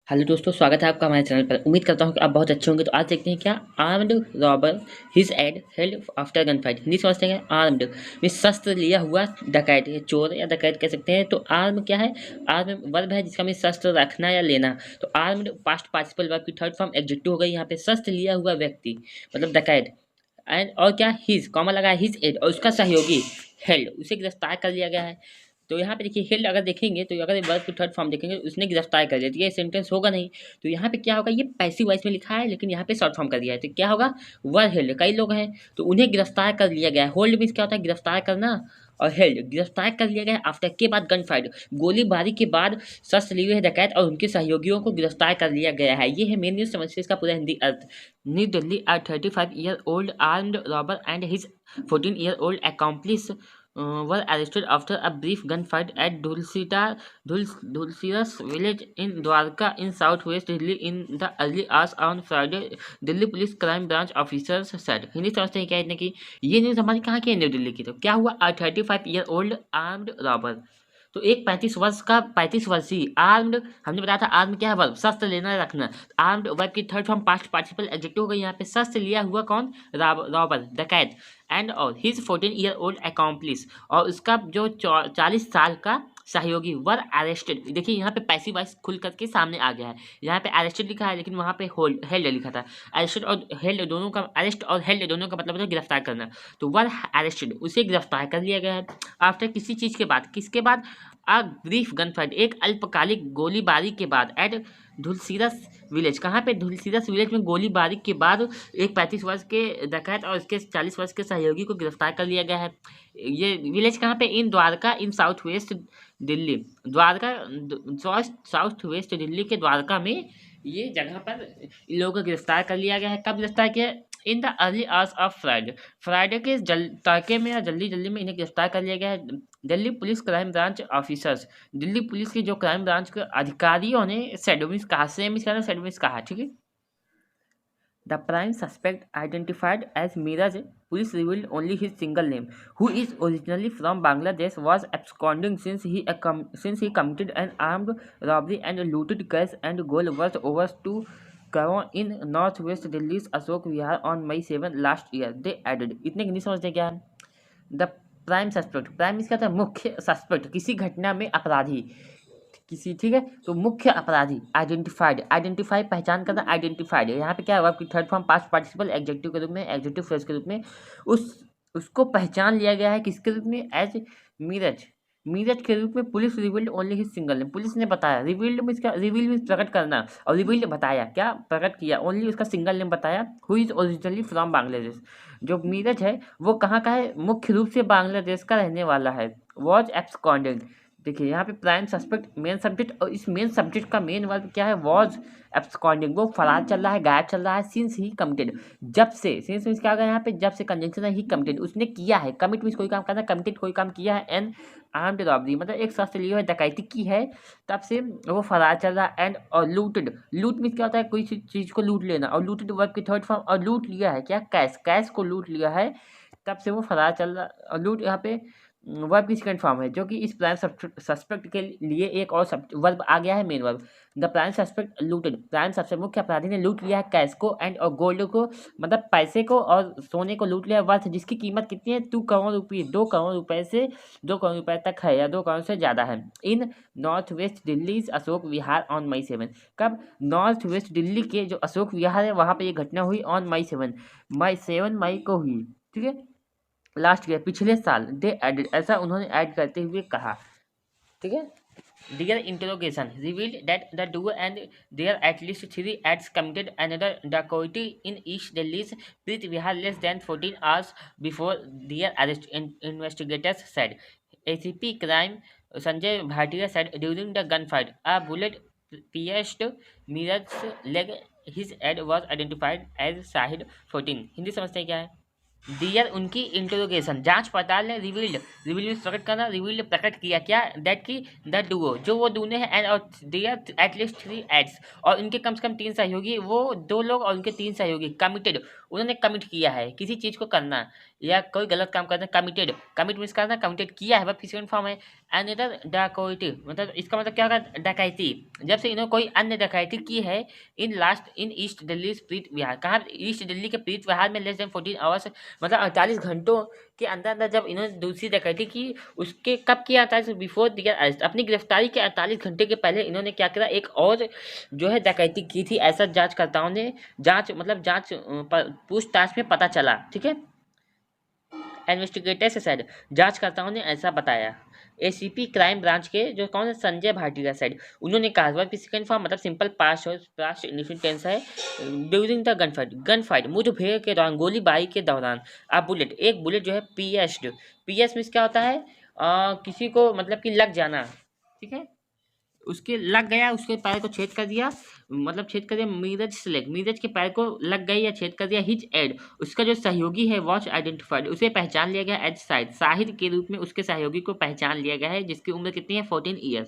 Hello दोस्तों, स्वागत है आपका हमारे चैनल पर। उम्मीद करता हूँ कि आप बहुत अच्छे होंगे। तो आज देखते हैं क्या armed robber his had held after gun fight. Hindi समझते हैं आर्म्ड में शस्त्र लिया हुआ डकैत, ये चोर या डकैत कह सकते हैं। तो आर्म क्या है? आर्म वर्ब है जिसका में शस्त्र रखना या लेना। तो आर्म्ड पास्ट पार्टिसिपल वर्ब की थर्ड फॉर्म एडजेक्टिव हो गई। यहाँ पे शस्त्र लिया हुआ व्यक्ति मतलब डकैत। एंड और क्या हिज कॉमा लगा है, हिज एड और उसका सहयोगी हेल्ड, उसे गिरफ्तार कर लिया गया है। तो यहाँ पे देखिए हेल्ड अगर देखेंगे तो अगर वर्ब की थर्ड फॉर्म देखेंगे उसने गिरफ्तार कर लिया, तो ये सेंटेंस होगा नहीं। तो यहाँ पे क्या होगा, ये पैसिव वॉइस में लिखा है लेकिन यहाँ पे शॉर्ट फॉर्म कर दिया है। तो क्या होगा, वर हेल्ड, कई लोग हैं तो उन्हें गिरफ्तार कर लिया गया है। होल्ड मीन्स क्या होता है, गिरफ्तार करना। और हेल्ड गिरफ्तार कर लिया गया है आफ्टर के बाद गन फाइट, गोलीबारी के बाद शस्त्र लिए हुए डकैत और उनके सहयोगियों को गिरफ्तार कर लिया गया है। ये है मेन न्यूज। समझिए इसका पूरा हिंदी अर्थ। New Delhi, a 35-year-old armed robber and his 14-year-old accomplice were arrested after a brief gunfight at Dhulsiras village in Dwarka in southwest Delhi in the early hours on Friday, Delhi police crime branch officers said। Hindi समझते हैं क्या इतने की? ये news हमारी कहाँ की है? न्यू दिल्ली की। तो क्या हुआ, a 35-year-old armed robber, तो एक 35 वर्षीय आर्म्ड, हमने बताया था आर्म क्या है, वर्ब शस्त्र लेना रखना। आर्म्ड वर्ब की third form past participle adjective हो गई। यहाँ पे शस्त्र लिया हुआ कौन, रॉबर डकैत। एंड और हिज 14-year-old accomplice, और उसका जो 40 साल का सहयोगी वर अरेस्टेड। देखिए यहाँ पे पैसिव वॉइस खुल करके सामने आ गया है। यहाँ पे अरेस्टेड लिखा है लेकिन वहाँ पे होल्ड हेल्ड लिखा था। अरेस्टेड और हेल्ड दोनों का, अरेस्ट और हेल्ड दोनों का मतलब होता है गिरफ्तार करना। तो वर अरेस्टेड, उसे गिरफ्तार कर लिया गया है आफ्टर किसी चीज़ के बाद। किसके बाद? अ ब्रीफ गन फाइट, एक अल्पकालिक गोलीबारी के बाद। एट धुलसीरस विलेज, कहाँ पे? धुलसीरस विलेज में गोलीबारी के बाद एक 35 वर्ष के डकैत और इसके 40 वर्ष के सहयोगी को गिरफ्तार कर लिया गया है। ये विलेज कहाँ पे? In Dwarka, in South West Delhi. Dwarka, South West Delhi के द्वारका में ये जगह पर इन लोगों को गिरफ्तार कर लिया गया है। कब गिरफ्तार किया? In the early hours of Friday, Friday के तड़के में या जल्दी जल्दी में इन्हें गिरफ्तार कर लिया गया है। Delhi police crime branch officers, Delhi police की जो क्राइम ब्रांच के अधिकारियों ने सेडोमिस कहा, सेडोमिस कहा, ठीक है। The prime suspect, identified as Miraj, police revealed only his single name, who is originally from Bangladesh, was absconding since he committed an armed robbery and looted cash and gold worth over 2 crore in northwest Delhi's Ashok Vihar on May 7 last year. They added, इतने की नहीं समझते क्या? The prime suspect, prime इसका था मुख्य suspect, किसी घटना में अपराधी, किसी, ठीक है। तो मुख्य अपराधी आइडेंटिफाइड, आइडेंटिफाई पहचान करना, आइडेंटिफाइड यहाँ पे क्या है, आपकी third form past participle adjective के रूप में, एडजेक्टिव फ्रेज के रूप में उसको पहचान लिया गया है। किसके रूप में? एज मीरज, मीरज के रूप में। Police revealed only his single name, police ने बताया। रिवील्ड मीन्स क्या? रिवील मीन्स प्रकट करना, और रिवील्ड बताया, क्या प्रकट किया? ओनली उसका सिंगल नेम बताया। Who is originally from Bangladesh, जो मीरज है वो कहाँ का है? मुख्य रूप से बांग्लादेश का रहने वाला है। वॉज एब्सकॉन्डेड, देखिए यहाँ पे प्राइम सस्पेक्ट मेन सब्जेक्ट, और इस मेन सब्जेक्ट का मेन वर्ब क्या है? वॉज एब्सकॉन्डिंग, वो फरार चल रहा है, गायब चल रहा है। सिंस ही कमिटेड, जब से, सिंस मीन्स क्या होगा यहाँ पे? जब से, कंजंक्शन है, ही कमिटेड, उसने किया है। कमिट मीन्स कोई काम करना, कमिटेड कोई काम किया है। एन आर्म्ड रॉबरी मतलब एक शस्त्र लिए हुए डकैती की है, तब से वो फरार चल रहा है। एंड और लूटेड, लूट मीन्स क्या होता है? कोई चीज़ को लूट लेना, और लूटेड वर्ब की थर्ड फॉर्म, और लूट लिया है क्या? कैश, कैश को लूट लिया है, तब से वो फरार चल रहा। और लूट यहाँ पे वर्ब की सेकंड फॉर्म है, जो कि इस प्राइम सस्पेक्ट के लिए एक और वर्ब आ गया है, main verb. The prime suspect looted, prime suspect मुख्य अपराधी ने लूट लिया है कैश को, एंड और गोल्ड को मतलब पैसे को और सोने को लूट लिया, वर्थ जिसकी कीमत कितनी है? 2 करोड़ रुपये, 2 करोड़ रुपए से 2 करोड़ रुपए तक है, या 2 करोड़ से ज़्यादा है। In North West Delhi Ashok Vihar on May 7, कब? नॉर्थ वेस्ट दिल्ली के जो अशोक विहार है वहाँ पर ये घटना हुई ऑन May 7, मई को हुई, ठीक है, लास्ट ईयर, पिछले साल। दे एडेड, ऐसा उन्होंने ऐड करते हुए कहा, ठीक है। Their interrogation revealed that the duo and their at least 3 acts committed another dacoity in East Delhi's Preet Vihar less than 14 hours before their arrest, investigators said. ACP crime Sanjay Bhatia said during the gunfight, a bullet pierced Miraj's leg. His head was identified as Shahid 14। Hindi समझते हैं क्या है? दियर उनकी interrogation, जांच पड़ताल ने revealed, revealed प्रकट करना, रिवील्ड प्रकट किया क्या? दैट की द डुओ, जो वो दूने हैं, एंड और दियर एटलीस्ट 3 एड्स, और उनके कम से कम 3 सहयोगी, वो 2 लोग और उनके 3 सहयोगी कमिटेड, उन्होंने कमिट किया है किसी चीज़ को करना। या कोई गलत काम करता है, कमिटेड, कमिट मीन्स करना, कमिटेड किया है, वह फिजिकल फॉर्म है। अनदर डकैती, मतलब इसका मतलब क्या होगा, डकैती, जब से इन्होंने कोई अन्य डकैती की है इन ईस्ट दिल्ली प्रीत विहार, कहाँ, ईस्ट दिल्ली के प्रीत विहार में लेस देन 14 आवर्स, मतलब 48 घंटों के अंदर अंदर जब इन्होंने दूसरी डकैती की, उसके कब किया था, बिफोर दियर अरेस्ट, अपनी गिरफ्तारी के 48 घंटे के पहले इन्होंने क्या किया, एक और जो है डकैती की थी, ऐसा जांचकर्ताओं ने जांच पूछताछ में पता चला, ठीक है। इन्वेस्टिगेटर्स साइड, जांचकर्ताओं ने ऐसा बताया। एसीपी क्राइम ब्रांच के जो कौन है, संजय भाटिया साइड, उन्होंने कहा वर्ब सेकंड फॉर्म मतलब सिंपल पास्ट इनिशियल टेंस है। ड्यूरिंग द गन फाइट, मुठभेड़ के दौरान, गोलीबारी के दौरान, बुलेट, एक बुलेट जो है पीएस मीन्स क्या होता है, किसी को मतलब कि लग जाना, ठीक है, उसके लग गया, उसके पैर को छेद कर दिया, मतलब छेद कर दिया। मीरज के पैर को लग गई या छेद कर दिया। हिज एड, उसका जो सहयोगी है, वॉच आइडेंटिफाइड, उसे पहचान लिया गया। एज साहिद के रूप में उसके सहयोगी को पहचान लिया गया है, जिसकी उम्र कितनी है, 14 ईयर्स।